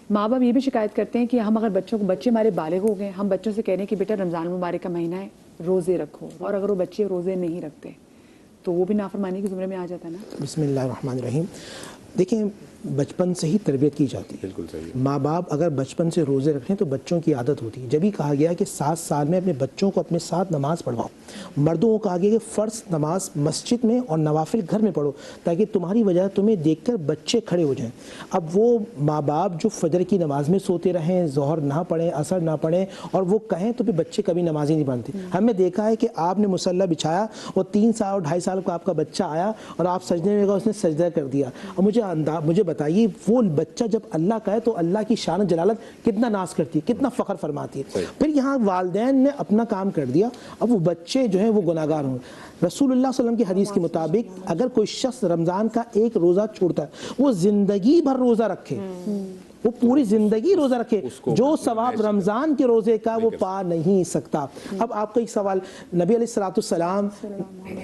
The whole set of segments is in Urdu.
ماں باپ یہ بھی شکایت کرتے ہیں کہ ہم اگر بچے ہمارے بالغ ہو گئے، ہم بچوں سے کہہ رہے ہیں کہ بیٹا رمضان المبارک کا مہینہ ہے، روزے رکھو، اور اگر وہ بچے روزے نہیں رکھتے تو وہ بھی نافرمانی کے زمرے میں آ جاتا ہے نا۔ بسم اللہ الرحمن الرحیم۔ دیکھیں بچپن سے ہی تربیت کی جاتی ہے، بالکل صحیح۔ ماں باپ اگر بچپن سے روزے رکھیں تو بچوں کی عادت ہوتی ہے۔ جب ہی کہا گیا کہ 7 سال میں اپنے بچوں کو اپنے ساتھ نماز پڑھواؤ، مردوں کو کہا گیا کہ فرض نماز مسجد میں اور نوافل گھر میں پڑھو، تاکہ تمہاری وجہ تمہیں دیکھ کر بچے کھڑے ہو جائیں۔ اب وہ ماں باپ جو فجر کی نماز میں سوتے رہیں، ظہر نہ پڑھیں، عصر نہ پڑھیں، اور وہ کہیں تو پھر بچے کبھی نماز ہی نہیں پڑھتے۔ ہم نے دیکھا ہے کہ آپ نے مصلی بچھایا اور 3 سال اور 2.5 سال کا آپ کا بچہ آیا اور آپ سجدے میں گئے، اس نے سجدہ کر دیا۔ اور مجھے بتائیے وہ بچہ جب اللہ کا ہے تو اللہ کی شان و جلالت کتنا ناز کرتی ہے، کتنا فخر فرماتی ہے۔ پھر یہاں والدین نے اپنا کام کر دیا، اب وہ بچے جو ہیں وہ گناہگار ہوں۔ رسول اللہ صلی اللہ علیہ وسلم کی حدیث کے مطابق اگر کوئی شخص رمضان کا ایک روزہ چھوڑتا ہے، وہ زندگی بھر روزہ رکھے، وہ پوری زندگی روزہ رکھے، جو ثواب رمضان کے روزے کا وہ پا نہیں سکتا۔ اب آپ کا ایک سوال، نبی علیہ السلام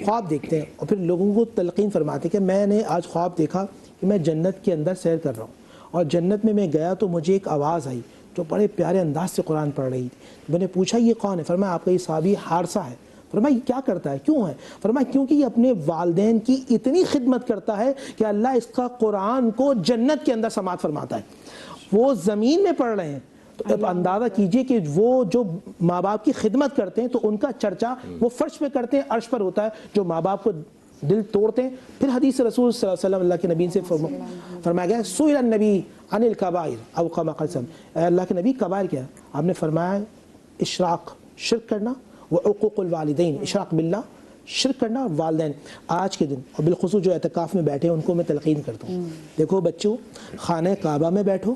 خواب دیکھتے ہیں اور پھر لوگوں کو تلقین فرماتے کہ میں نے آج خواب دیکھا کہ میں جنت کے اندر سیر کر رہا ہوں، اور جنت میں گیا تو مجھے ایک آواز آئی جو بڑے پیارے انداز سے قرآن پڑھ رہی تھی۔ میں نے پوچھا یہ کون ہے؟ فرمایا آپ کا یہ صحابی حارثہ ہے۔ فرمایا یہ کیا کرتا ہے، کیوں ہے؟ فرمایا کیونکہ یہ اپنے والدین کی اتنی خدمت کرتا ہے کہ اللہ اس کا قرآن کو جنت کے اندر سماعت فرماتا ہے۔ وہ زمین میں پڑھ رہے ہیں تو اب اندازہ کیجئے کہ وہ جو ماں باپ کی خدمت کرتے ہیں تو ان کا چرچا وہ فرش پہ کرتے ہیں، عرش پر ہوتا ہے۔ جو ماں باپ کو دل توڑتے ہیں، پھر حدیث رسول صلی اللہ علیہ وسلم اللہ کے نبی سے فرمایا گیا سئل النبی عن الکبائر او کما قال صلی اے اللہ کے نبی کبائر کیا ہے؟ آپ نے فرمایا اشراق، شرک کرنا، وعقوق الوالدین، اشراق باللہ، شرک کرنا، والدین۔ آج کے دن اور بالخصوص جو اعتکاف میں بیٹھے ہیں ان کو میں تلقین کرتا ہوں، دیکھو بچوں، خانہ کعبہ میں بیٹھو،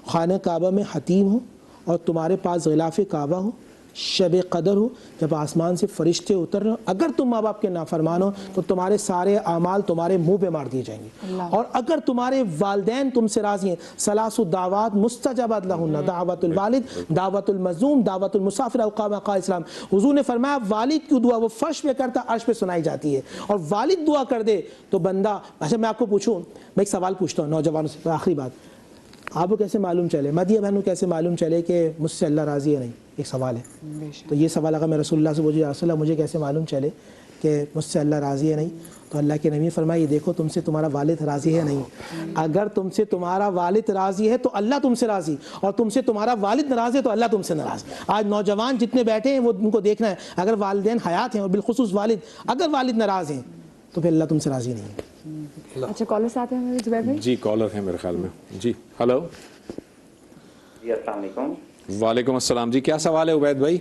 خانہ کعبہ میں حتیم ہو اور تمہارے پاس غلاف کعبہ ہو، شب قدر ہو، جب آسمان سے فرشتے اتر رہے ہو، اگر تم ماں باپ کے نافرمان ہو تو تمہارے سارے اعمال تمہارے منہ پہ مار دیے جائیں گے۔ اور اگر تمہارے والدین تم سے راضی ہیں، ثلاث دعوات مستجابات لہن، دعوت الوالد، دعوت المظلوم، دعوت المسافر، او کما قال اسلام۔ حضور نے فرمایا والد کی دعا وہ فرش پہ کرتا عرش پہ سنائی جاتی ہے، اور والد دعا کر دے تو بندہ۔ اچھا میں آپ کو پوچھوں، میں ایک سوال پوچھتا ہوں نوجوانوں سے، آخری بات، آپ کو کیسے معلوم چلے، مدیہ بہنوں کیسے معلوم چلے کہ مجھ سے اللہ راضی ہے نہیں؟ ایک سوال ہے، تو یہ سوال اگر میں رسول اللہ سے پوچھوں یا رسول اللہ مجھے کیسے معلوم چلے کہ مجھ سے اللہ راضی ہے نہیں، تو اللہ کے نبی فرمایا یہ دیکھو تم سے تمہارا والد راضی ہے نہیں۔ اگر تم سے تمہارا والد راضی ہے تو اللہ تم سے راضی، اور تم سے تمہارا والد ناراض ہے تو اللہ تم سے ناراض۔ آج نوجوان جتنے بیٹھے ہیں وہ ان کو دیکھنا ہے، اگر والدین حیات ہیں اور بالخصوص والد، اگر والد ناراض ہیں تو پھر اللہ تم سے راضی نہیں ہے۔ اچھا کالر آتے ہیں زبیر بھائی؟ جی کالر ہیں میرے خیال میں۔ جی ہلو، جی السلام علیکم۔ وعلیکم السلام۔ جی کیا سوال ہے عبید بھائی؟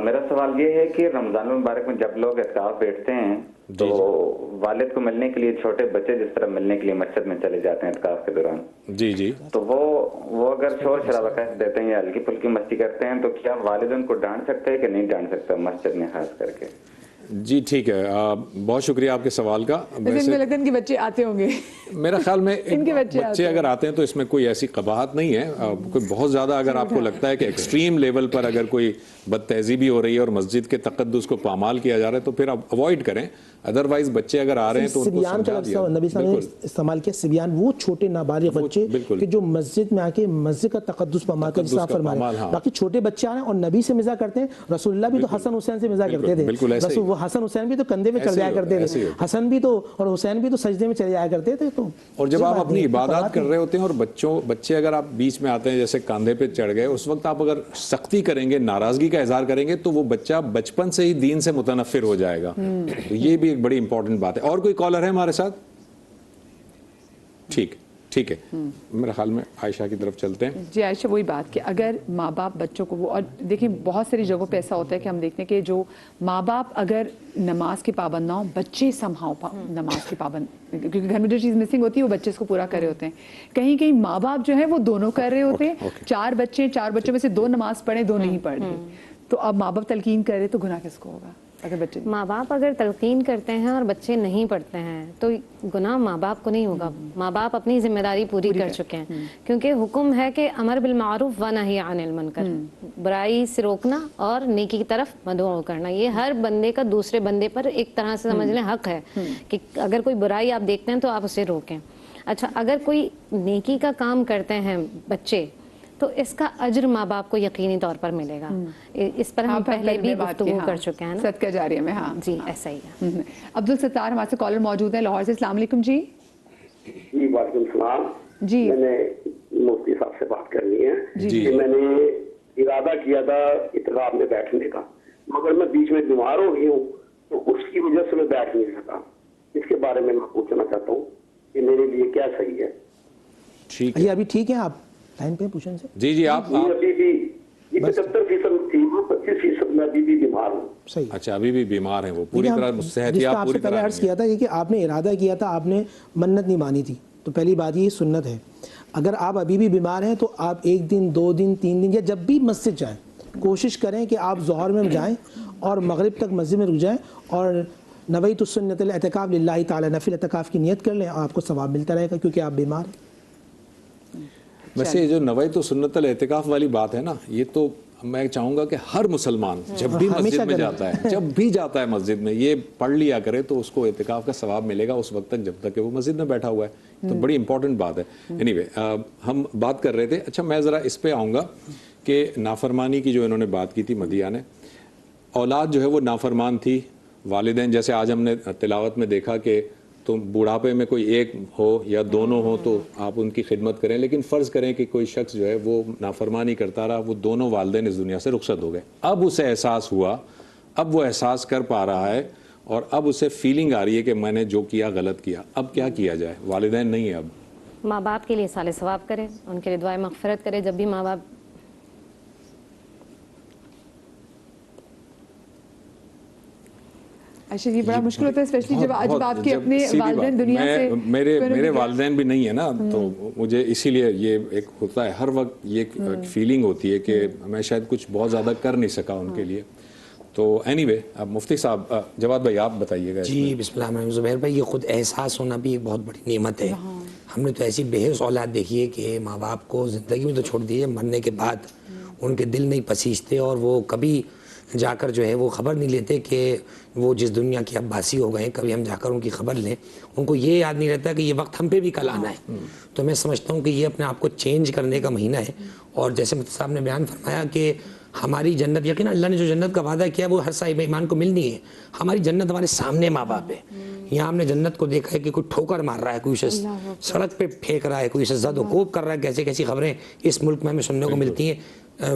میرا سوال یہ ہے کہ رمضان المبارک میں جب لوگ اعتکاف بیٹھتے ہیں تو والد کو ملنے کے لیے چھوٹے بچے جس طرح ملنے کے لیے مسجد میں چلے جاتے ہیں اعتکاف کے دوران، جی جی، تو وہ اگر شور شرابہ کر دیتے ہیں یا ہلکی پھلکی مستی کرتے ہیں تو کیا والد ان کو ڈانٹ سکتے ہیں کہ نہیں ڈانٹ سکتا مسجد میں خاص کر کے؟ جی ٹھیک ہے، بہت شکریہ آپ کے سوال کا۔ مجھے لگتا ہے ان کے بچے آتے ہوں گے، میرا خیال میں ان کے بچے اگر آتے ہیں تو اس میں کوئی ایسی قباحت نہیں ہے۔ کوئی بہت زیادہ اگر آپ کو لگتا ہے کہ ایکسٹریم لیول پر اگر کوئی بد تہذیبی ہو رہی ہے اور مسجد کے تقدس کو پامال کیا جا رہا ہے تو پھر آپ اوائڈ کریں، ادروائز بچے اگر آ رہے ہیں تو ان کو سبیان کا لفظ نبی صلی اللہ علیہ وسلم نے استعمال کیا، سبیان وہ چھوٹے نابالغ بچے کہ جو مسجد میں آ کے مسجد کا تقدس پامال کر جیسا فرمایا۔ باقی چھوٹے بچے آ رہے ہیں اور نبی سے مزاح کرتے ہیں، رسول اللہ بھی تو حسن حسین سے مزاح کرتے تھے، رسول وہ حسن حسین بھی تو کندھے میں چل جایا کرتے تھے، حسن بھی تو اور حسین بھی تو سجدے میں چلے جایا کرتے تھے۔ تو اور جب آپ اپنی عبادات کر رہے ہوتے ہیں اور بچے اگر آپ بیچ میں آتے ہیں جیسے کاندھے پہ چڑھ گئے، اس وقت آپ اگر سختی کریں گے، ناراضگی کا اظہار کریں گے تو وہ بچہ بچپن سے ہی دین سے متنفر ہو جائے گا۔ تو یہ بھی ایک بڑی امپورٹنٹ بات ہے۔ اور کوئی کالر ہے ہمارے ساتھ؟ ٹھیک ہے، میرے خیال میں عائشہ کی طرف چلتے ہیں۔ جی عائشہ، وہی بات کہ اگر ماں باپ بچوں کو اور دیکھیں بہت ساری جگہوں پہ ایسا ہوتا ہے کہ ہم دیکھتے ہیں کہ جو ماں باپ اگر نماز کے پابند نہ ہوں، بچے سمہاؤ نماز کے پابند، کیونکہ گھر میں جو چیز مسنگ ہوتی ہے وہ بچے اس کو پورا کر رہے ہوتے ہیں۔ کہیں ماں باپ جو ہے وہ دونوں کر رہے ہوتے ہیں، 4 بچوں میں سے 2 نماز پڑھیں، 2 نہیں پڑھ رہے، تو اب ماں باپ تلقین کر رہے تو گناہ کس کو ہوگا؟ اگر بچے ماں باپ اگر تلقین کرتے ہیں اور بچے نہیں پڑھتے ہیں تو گناہ ماں باپ کو نہیں ہوگا، ماں باپ اپنی ذمہ داری پوری کر چکے ہیں، کیونکہ حکم ہے کہ امر بالمعروف و نہی عن المنکر، برائی سے روکنا اور نیکی کی طرف مدعو کرنا، یہ ہر بندے کا دوسرے بندے پر ایک طرح سے سمجھ لیں حق ہے کہ اگر کوئی برائی آپ دیکھتے ہیں تو آپ اسے روکیں۔ اچھا اگر کوئی نیکی کا کام کرتے ہیں بچے تو اس کا اجر ماں باپ کو یقینی طور پر ملے گا. اس پر ہم پہلے بھی گفتگو کر چکے ہیں نا, صدقہ جاریہ میں. ہاں جی ایسا ہی ہے. عبدالستار ہمارے سے کالر موجود ہیں لاہور سے. السلام علیکم جی. جی وعلیکم السلام. جی میں نے مفتی صاحب سے بات کرنی ہے. جی میں نے ارادہ کیا تھا اعتکاف میں بیٹھنے کا, مگر میں بیچ میں بیمار ہو گئی ہوں تو اس کی وجہ سے میں بیٹھ نہیں سکا. اس کے بارے میں پوچھنا چاہتا ہوں کہ میرے لیے کیا صحیح ہے. ٹھیک ہے. یہ ابھی ٹھیک ہے, آپ لائن پہ پوچھیں سے. جی جی آپ ابھی بھی 75% تھی, 25% میں ابھی بھی بیمار ہوں. صحیح. اچھا ابھی بھی بیمار ہیں وہ پوری طرح صحت جس کا یاب آپ پوری سے پہلے طرح عرض کیا تھا کہ آپ نے ارادہ کیا تھا, آپ نے منت نہیں مانی تھی, تو پہلی بات یہ سنت ہے. اگر آپ ابھی بھی بیمار ہیں تو آپ 1 دن 2 دن 3 دن یا جب بھی مسجد جائیں کوشش کریں کہ آپ ظہر میں جائیں اور مغرب تک مسجد میں رک جائیں اور نویت السنت الاعتکاف للہ تعالی, نفل اعتکاف کی نیت کر لیں, آپ کو ثواب ملتا رہے گا کیونکہ آپ بیمار ہیں. ویسے جو نویت سنت الاعتکاف والی بات ہے نا, یہ تو میں چاہوں گا کہ ہر مسلمان جب بھی مسجد میں جاتا ہے, جب بھی جاتا ہے مسجد میں, یہ پڑھ لیا کرے تو اس کو اعتکاف کا ثواب ملے گا اس وقت تک جب تک کہ وہ مسجد میں بیٹھا ہوا ہے. تو بڑی امپورٹنٹ بات ہے. اینی وے ہم بات کر رہے تھے. اچھا میں ذرا اس پہ آؤں گا کہ نافرمانی کی جو انہوں نے بات کی تھی مدیہ نے, اولاد جو ہے وہ نافرمان تھی, والدین جیسے آج ہم نے تلاوت میں دیکھا کہ تو بڑھاپے میں کوئی ایک ہو یا دونوں ہو تو آپ ان کی خدمت کریں, لیکن فرض کریں کہ کوئی شخص جو ہے وہ نافرمانی کرتا رہا, وہ دونوں والدین اس دنیا سے رخصت ہو گئے, اب اسے احساس ہوا, اب وہ احساس کر پا رہا ہے اور اب اسے فیلنگ آ رہی ہے کہ میں نے جو کیا غلط کیا, اب کیا کیا جائے؟ والدین نہیں ہے, اب ماں باپ کے لیے سال ثواب کرے, ان کے لیے دعائیں مغفرت کرے. جب بھی ماں باپ اچھا یہ بڑا مشکل ہوتا ہے اسپیشلی جب آپ کے اپنے والدین دنیا سے, میرے والدین بھی نہیں ہے نا, تو مجھے اسی لیے یہ ایک ہوتا ہے ہر وقت یہ ایک فیلنگ ہوتی ہے کہ میں شاید کچھ بہت زیادہ کر نہیں سکا ان کے لیے. تو اینی وے اب مفتی صاحب, جواد بھائی آپ بتائیے گا. جی بسم اللہ الرحمن الرحیم. زبیر بھائی یہ خود احساس ہونا بھی ایک بہت بڑی نعمت ہے. ہم نے تو ایسی بےحس اولاد دیکھی ہے کہ ماں باپ کو زندگی میں تو چھوڑ دیجیے, مرنے کے بعد ان کے دل نہیں پسیجتے اور وہ کبھی جا کر جو ہے وہ خبر نہیں لیتے کہ وہ جس دنیا کے عباسی ہو گئے ہیں, کبھی ہم جا کر ان کی خبر لیں. ان کو یہ یاد نہیں رہتا کہ یہ وقت ہم پہ بھی کل آنا ہے. تو میں سمجھتا ہوں کہ یہ اپنے آپ کو چینج کرنے کا مہینہ ہے. اور جیسے مفتی صاحب نے بیان فرمایا کہ ہماری جنت, یقینا اللہ نے جو جنت کا وعدہ کیا وہ ہر صاحب ایمان کو ملنی ہے. ہماری جنت ہمارے سامنے ماں باپ ہے. یہاں ہم نے جنت کو دیکھا ہے کہ کوئی ٹھوکر مار رہا ہے, کوئی شخص سڑک پہ پھینک رہا ہے, کوئی شخص زد و کوب کر رہا ہے. کیسی کیسی خبریں اس ملک میں ہمیں سننے کو ملتی ہیں.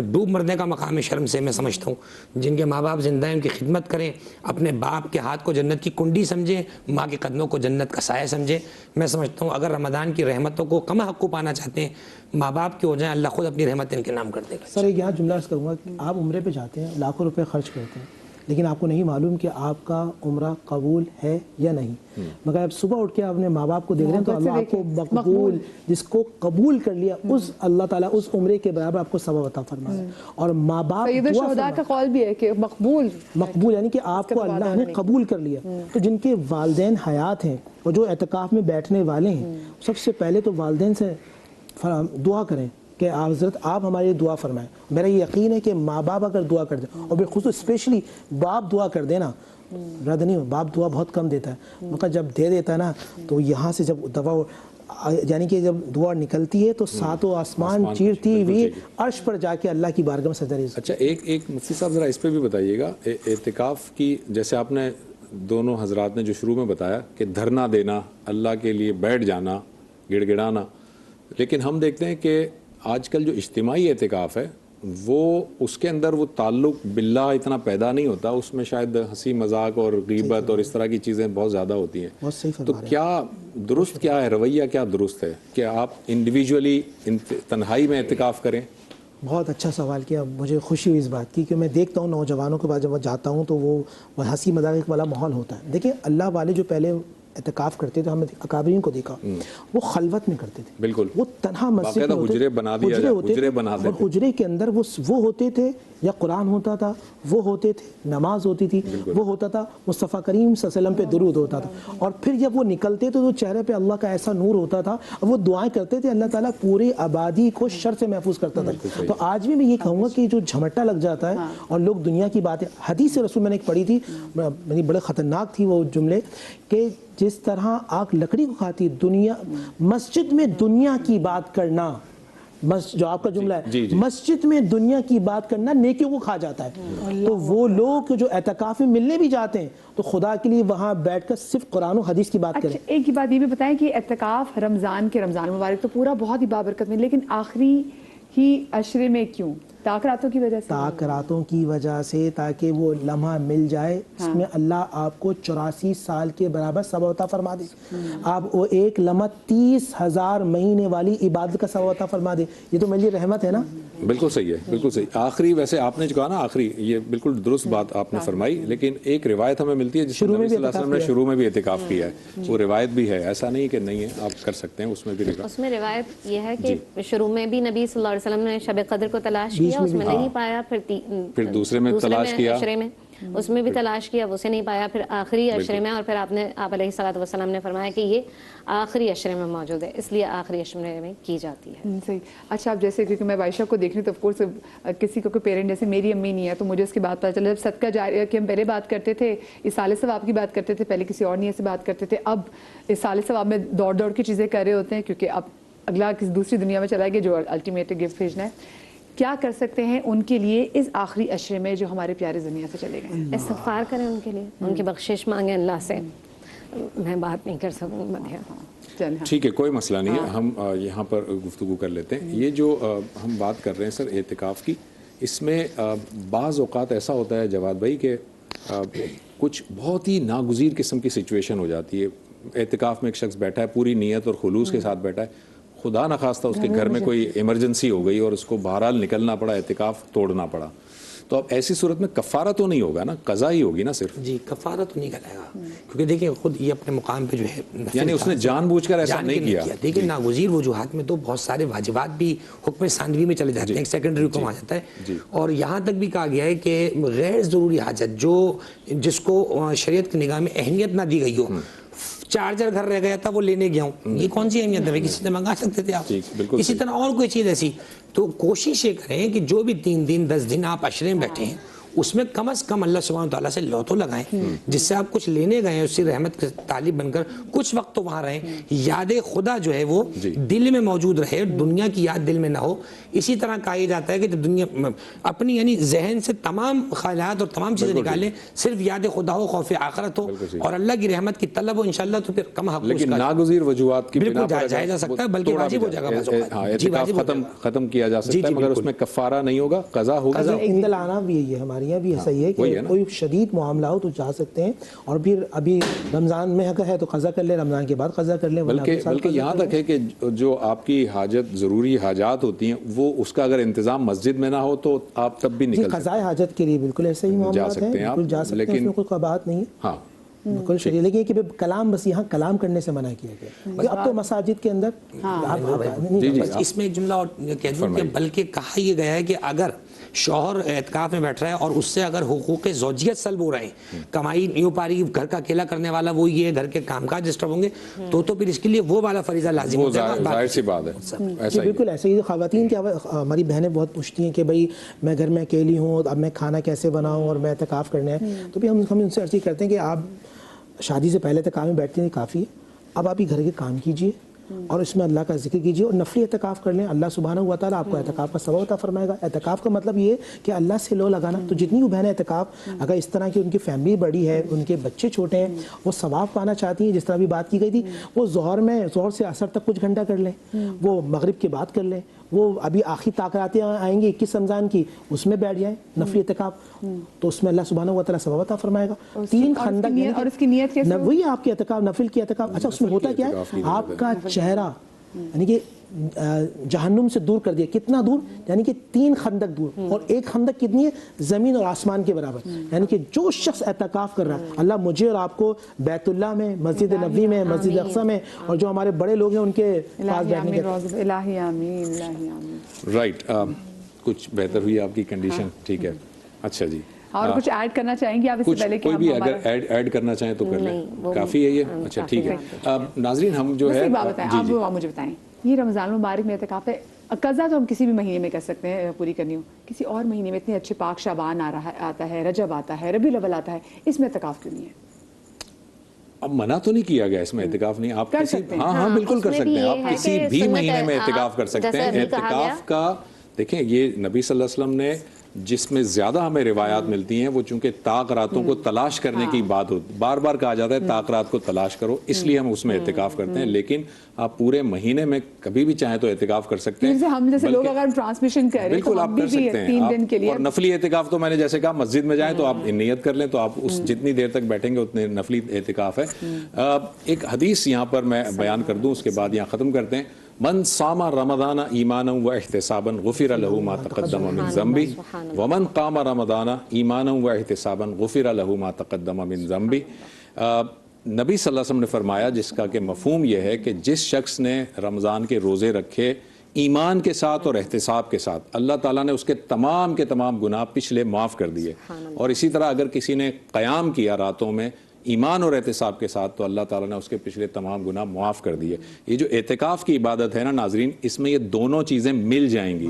ڈوب مرنے کا مقام ہے شرم سے. میں سمجھتا ہوں جن کے ماں باپ زندہ ہیں ان کی خدمت کریں, اپنے باپ کے ہاتھ کو جنت کی کنڈی سمجھیں, ماں کے قدموں کو جنت کا سایہ سمجھیں. میں سمجھتا ہوں اگر رمضان کی رحمتوں کو کم حق کو پانا چاہتے ہیں, ماں باپ کے ہو جائیں, اللہ خود اپنی رحمت ان کے نام کر دے گا. سر ایک یہاں جملہ عرض کروں گا کہ آپ عمرے پہ جاتے ہیں, لاکھوں روپے خرچ کرتے ہیں, لیکن آپ کو نہیں معلوم کہ آپ کا عمرہ قبول ہے یا نہیں. مگر اب صبح اٹھ کے آپ نے ماں باپ کو دیکھ رہے ہیں تو اللہ آپ کو مقبول, جس کو قبول کر لیا اس اللہ تعالیٰ اس عمرے کے برابر آپ کو ثواب عطا فرمائے. اور ماں باپ سید الشہداء کا قول بھی ہے کہ مقبول یعنی کہ آپ کو اللہ نے قبول کر لیا. تو جن کے والدین حیات ہیں اور جو اعتکاف میں بیٹھنے والے ہیں, سب سے پہلے تو والدین سے دعا کریں کہ حضرت آپ ہمارے دعا فرمائیں. میرا یہ یقین ہے کہ ماں باپ اگر دعا کر دیں, اور بالخصوص اسپیشلی باپ دعا کر دے نا, رد نہیں, باپ دعا بہت کم دیتا ہے, مگر جب دے دیتا ہے نا تو یہاں سے جب دعا یعنی کہ جب دعا نکلتی ہے تو ساتوں آسمان چیرتی ہوئی عرش پر جا کے اللہ کی بارگاہ میں سجدہ ریز. اچھا ایک مفتی صاحب ذرا اس پہ بھی بتائیے گا, اعتکاف کی جیسے آپ نے دونوں حضرات نے جو شروع میں بتایا کہ دھرنا دینا, اللہ کے لیے بیٹھ جانا, گڑ گڑانا, لیکن ہم دیکھتے ہیں کہ آج کل جو اجتماعی اعتکاف ہے وہ اس کے اندر وہ تعلق باللہ اتنا پیدا نہیں ہوتا, اس میں شاید ہنسی مذاق اور غیبت اور اس طرح کی چیزیں بہت زیادہ ہوتی ہیں. تو کیا درست کیا ہے, رویہ کیا درست ہے کہ آپ انڈیویجولی تنہائی میں اعتکاف کریں؟ بہت اچھا سوال کیا, مجھے خوشی ہوئی اس بات کی کہ میں دیکھتا ہوں نوجوانوں کے بعد جب میں جاتا ہوں تو وہ ہنسی مذاق والا ماحول ہوتا ہے. دیکھیں اللہ والے جو پہلے اعتکاف کرتے تھے, ہم نے اکابرین کو دیکھا وہ خلوت میں کرتے تھے. بالکل, وہ تنہا مسجد میں حجرے بنا دیا جائے, حجرے بنا دیتے, اور حجرے کے اندر وہ ہوتے تھے, یا قرآن ہوتا تھا, وہ ہوتے تھے, نماز ہوتی تھی, وہ ہوتا تھا, مصطفیٰ کریم صلی اللہ علیہ وسلم پہ درود ہوتا تھا, اور پھر جب وہ نکلتے تو چہرے پہ اللہ کا ایسا نور ہوتا تھا, اور وہ دعائیں کرتے تھے, اللہ تعالیٰ پورے آبادی کو شر سے محفوظ کرتا تھا. تو آج بھی میں یہ کہوں گا کہ جو جھمٹا لگ جاتا ہے اور لوگ دنیا کی باتیں, حدیث رسول میں نے ایک پڑھی تھی, بڑے خطرناک تھی وہ جملے کہ جس طرح آگ لکڑی کو کھاتی ہے، دنیا مسجد میں دنیا کی بات کرنا، جو آپ کا جملہ ہے مسجد میں دنیا کی بات کرنا نیکیوں کو کھا جاتا ہے. تو وہ لوگ جو اعتکاف میں ملنے بھی جاتے ہیں تو خدا کے لیے وہاں بیٹھ کر صرف قرآن و حدیث کی بات کریں. ایک بات یہ بھی بتائیں کہ اعتکاف رمضان مبارک تو پورا بہت ہی بابرکت میں، لیکن آخری ہی عشرے میں کیوں؟ تاکراتوں کی وجہ سے، تاکراتوں کی وجہ سے، تاکہ وہ لمحہ مل جائے اس میں اللہ آپ کو 84 سال کے برابر ثواب عطا فرما دے. آپ وہ ایک لمحہ 30,000 مہینے والی عبادت کا ثواب عطا فرما دے. یہ تو میرے لیے رحمت ہے نا. بالکل صحیح ہے، بالکل صحیح. آخری ویسے آپ نے جو کہا نا آخری، یہ بالکل درست بات آپ نے فرمائی، لیکن ایک روایت ہمیں ملتی ہے جس میں نبی صلی اللہ علیہ وسلم نے شروع میں بھی اعتکاف کیا ہے. وہ روایت بھی ہے، ایسا نہیں کہ نہیں ہے، آپ کر سکتے ہیں اس میں بھی. اس میں روایت یہ ہے کہ شروع میں بھی نبی صلی اللہ علیہ وسلم نے شب قدر کو تلاش کیا، اس میں نہیں پایا، پھر دوسرے میں تلاش کیا، عشرے میں اس میں بھی تلاش کیا، اسے نہیں پایا، پھر آخری عشرے میں، اور پھر آپ علیہ الصلوۃ والسلام نے فرمایا کہ یہ آخری عشرے میں موجود ہے، اس لیے آخری عشرے میں کی جاتی ہے. صحیح. اچھا، اب جیسے کیونکہ میں عائشہ کو دیکھ رہی تو آف کورس کسی کو کوئی پیرنٹ، جیسے میری امی نہیں ہے تو مجھے اس کی بات پتہ چلا. جب صدقہ جاریہ کی ہم پہلے بات کرتے تھے، اصالِ ثواب کی بات کرتے تھے، پہلے کسی اور نیت سے بات کرتے تھے، اب اصالِ ثواب میں دوڑ کے چیزیں کر رہے ہوتے ہیں کیونکہ اب اگلا کسی دوسری دنیا میں چلا گیا جو الٹیمیٹ گفٹ بھیجنا ہے. کیا کر سکتے ہیں ان کے لیے اس آخری عشرے میں جو ہمارے پیارے دنیا سے چلے گئے؟ استغفار کریں ان کے لیے، ان کی بخشش مانگیں اللہ سے. میں بات نہیں کر سکوں گی. ٹھیک ہے، کوئی مسئلہ نہیں ہے، ہم یہاں پر گفتگو کر لیتے ہیں. یہ جو ہم بات کر رہے ہیں سر اعتکاف کی، اس میں بعض اوقات ایسا ہوتا ہے جواد بھائی کہ کچھ بہت ہی ناگزیر قسم کی سچویشن ہو جاتی ہے. اعتکاف میں ایک شخص بیٹھا ہے پوری نیت اور خلوص کے ساتھ بیٹھا ہے، خدا نخواستہ اس کے گھر میں کوئی ایمرجنسی ہو گئی اور اس کو بہرحال نکلنا پڑا، اعتکاف توڑنا پڑا، تو اب ایسی صورت میں کفارہ تو نہیں ہوگا نا، قضا ہی ہوگی نا صرف؟ جی، کفارہ تو نہیں کرے گا، کیونکہ دیکھیں خود یہ اپنے مقام پہ جو ہے، یعنی اس نے جان بوجھ کر ایسا نہیں کیا. دیکھیں ناگزیر وجوہات میں تو بہت سارے واجبات بھی حکم ثانوی میں چلے جاتے ہیں، ایک سیکنڈری حکم آ جاتا ہے. اور یہاں تک بھی کہا گیا ہے کہ غیر ضروری حاجت جس کو شریعت کی نگاہ میں اہمیت نہ دی گئی ہو، چارجر گھر رہ گیا تھا وہ لینے گیا ہوں، یہ کون سی اہمیت ہے؟ کسی سے منگا سکتے تھے آپ. اسی طرح اور کوئی چیز ایسی، تو کوشش یہ کریں کہ جو بھی 3 دن 10 دن آپ عشرے میں بیٹھے ہیں اس میں کم از کم اللہ سبحانہ وتعالیٰ سے لوتو لگائیں، جس سے آپ کچھ لینے گئے ہیں اس سے رحمت کے طالب بن کر کچھ وقت تو وہاں رہیں. یاد خدا جو ہے وہ دل میں موجود رہے، دنیا کی یاد دل میں نہ ہو. اسی طرح کہا جاتا ہے کہ جب دنیا اپنی یعنی ذہن سے تمام خیالات اور تمام چیزیں نکالیں، صرف یاد خدا ہو، خوف آخرت ہو اور اللہ کی رحمت کی طلب ہو، انشاءاللہ تو پھر کم حق. لیکن ناگزیر وجوہات کی بنا پر جایا جا سکتا ہے، بلکہ واجب ہو جائے گا، اعتکاف ختم کیا جا سکتا ہے، مگر اس میں کفارہ نہیں ہوگا، قضا ہوگا. اندلانا بھی ہے، ہمارے یہاں بھی ایسا ہی ہے کہ کوئی شدید معاملہ ہو تو جا سکتے ہیں، اور پھر ابھی رمضان میں اگر ہے تو قضا کر لیں، رمضان کے بعد قضا کر لیں. بلکہ یہاں تک ہے کہ جو آپ کی حاجت ضروری حاجات ہوتی ہیں وہ اس کا اگر انتظام مسجد میں نہ ہو تو آپ تب بھی نکل سکتے ہیں. قضاء حاجت کے لیے بالکل ایسے ہی معاملات ہیں، بالکل جا سکتے ہیں، اس میں کوئی قباحت نہیں. ہاں بالکل شریعت، لیکن کہ کلام بس یہاں کلام کرنے سے منع کیا گیا. اب تو مساجد کے اندر اس میں ایک جملہ اور کہہ دوں کہ بلکہ کہا یہ گیا ہے کہ اگر شوہر اعتکاف میں بیٹھ رہا ہے اور اس سے اگر حقوق زوجیت سلب ہو رہے ہیں، کمائی نہیں ہو پا رہی، گھر کا اکیلا کرنے والا وہ یہ گھر کے کام کاج ڈسٹرب ہوں گے، تو پھر اس کے لیے وہ والا فریضہ لازم ہوتا ہے. ظاہر سی بات ہے، بالکل ایسے ہی. خواتین کی ہماری بہنیں بہت پوچھتی ہیں کہ بھائی میں گھر میں اکیلی ہوں، اب میں کھانا کیسے بناؤں اور میں اعتکاف کرنا ہے، تو بھی ہم ان سے عرض کرتے ہیں کہ آپ شادی سے پہلے اعتکاف میں بیٹھتے ہیں کافی ہے، اب آپ ہی گھر کے کام کیجئے اور اس میں اللہ کا ذکر کیجئے اور نفلی اعتکاف کر لیں. اللہ سبحانہ و تعالیٰ آپ کو اعتکاف کا ثواب عطا فرمائے گا. اعتکاف کا مطلب یہ ہے کہ اللہ سے لو لگانا. تو جتنی بھی بہنیں اعتکاف اگر اس طرح کی ان کی فیملی بڑی ہے، ان کے بچے چھوٹے ہیں، وہ ثواب پانا چاہتی ہیں، جس طرح بھی بات کی گئی تھی، وہ ظہر سے عصر تک کچھ گھنٹہ کر لیں، وہ مغرب کے بعد کر لیں، وہ ابھی آخری تاکراتیں آئیں گی 21 رمضان کی، اس میں بیٹھ جائیں نفلی اعتکاف، تو اس میں اللہ سبحانہ و تعالیٰ ثواب عطا فرمائے گا. 3 خندق، اور اس کی نیت کیسے؟ وہی آپ کے اعتکاف، نفل کی اعتکاف. اچھا اس میں ہوتا کیا ہے، آپ کا چہرہ یعنی کہ جہنم سے دور کر دیا. کتنا دور؟ یعنی کہ 3 خندق دور، اور ایک خندق کتنی ہے؟ زمین اور آسمان کے برابر. یعنی کہ جو شخص اعتکاف کر رہا ہے، اللہ مجھے اور آپ کو بیت اللہ میں، مسجد نبوی میں، مسجد اقصی میں، اور جو ہمارے بڑے لوگ ہیں ان کے پاس بیٹھنے کے. الہی آمین، الہی آمین. رائٹ، کچھ بہتر ہوئی آپ کی کنڈیشن. ٹھیک ہے، اچھا جی. اور کچھ ایڈ کرنا چاہیں گے آپ اس سے پہلے کہ کوئی بھی اگر ایڈ کرنا چاہیں تو کر لیں، کافی ہے یہ. اچھا ٹھیک ہے. ناظرین ہم جو ہے ایک بات بتائیں، آپ مجھے بتائیں، یہ رمضان المبارک میں اعتکاف ہے، قضا تو ہم کسی بھی مہینے میں کر سکتے ہیں پوری کرنی ہو، کسی اور مہینے میں اتنے اچھے پاک شعبان آتا ہے، رجب آتا ہے، ربیع الاول آتا ہے، اس میں اعتکاف کیوں نہیں ہے؟ اب منع تو نہیں کیا گیا اس میں اعتکاف نہیں آپ کر کسی سکتے ہیں۔ ہاں بالکل اس کر میں سکتے بھی ہیں یہ آپ ہے کسی کہ بھی سنت مہینے میں ہے، اعتکاف کر سکتے جیسے ہیں۔ ابھی کہا گیا، اعتکاف کا دیکھیں یہ نبی صلی اللہ علیہ وسلم نے جس میں زیادہ ہمیں روایات ملتی ہیں وہ چونکہ طاق راتوں کو تلاش کرنے کی بات ہوتی، بار بار کہا جاتا ہے طاق رات کو تلاش کرو، اس لیے ہم اس میں اعتکاف کرتے ہیں، لیکن آپ پورے مہینے میں کبھی بھی چاہیں تو اعتکاف کر سکتے ہیں۔ ہم جیسے لوگ بلکہ اگر ٹرانسمیشن کر رہے ہیں بالکل تو آپ ہم کر بھی سکتے ہیں 3 دن کے لیے اور نفلی اعتکاف تو میں نے جیسے کہا مسجد میں جائیں تو آپ نیت کر لیں تو آپ اس جتنی دیر تک بیٹھیں گے اتنے نفلی اعتکاف ہے۔ ایک حدیث یہاں پر میں بیان کر دوں اس کے بعد یہاں ختم کرتے ہیں۔ من صام رمضان ایمانا و احتسابا غفر له ما تقدم من ذنبه ومن قام رمضان ایمانا و احتسابا غفر له ما تقدم من ذنبه۔ نبی صلی اللہ علیہ وسلم نے فرمایا جس کا کہ مفہوم یہ ہے کہ جس شخص نے رمضان کے روزے رکھے ایمان کے ساتھ اور احتساب کے ساتھ، اللہ تعالیٰ نے اس کے تمام گناہ پچھلے معاف کر دیے، اور اسی طرح اگر کسی نے قیام کیا راتوں میں ایمان اور احتساب کے ساتھ تو اللہ تعالیٰ نے اس کے پچھلے تمام گناہ معاف کر دیے۔ یہ جو اعتکاف کی عبادت ہے نا ناظرین، اس میں یہ دونوں چیزیں مل جائیں گی،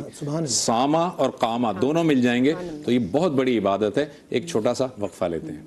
سامہ اور قامہ دونوں مل جائیں گے، تو یہ بہت بڑی عبادت ہے۔ ایک چھوٹا سا وقفہ لیتے ہیں۔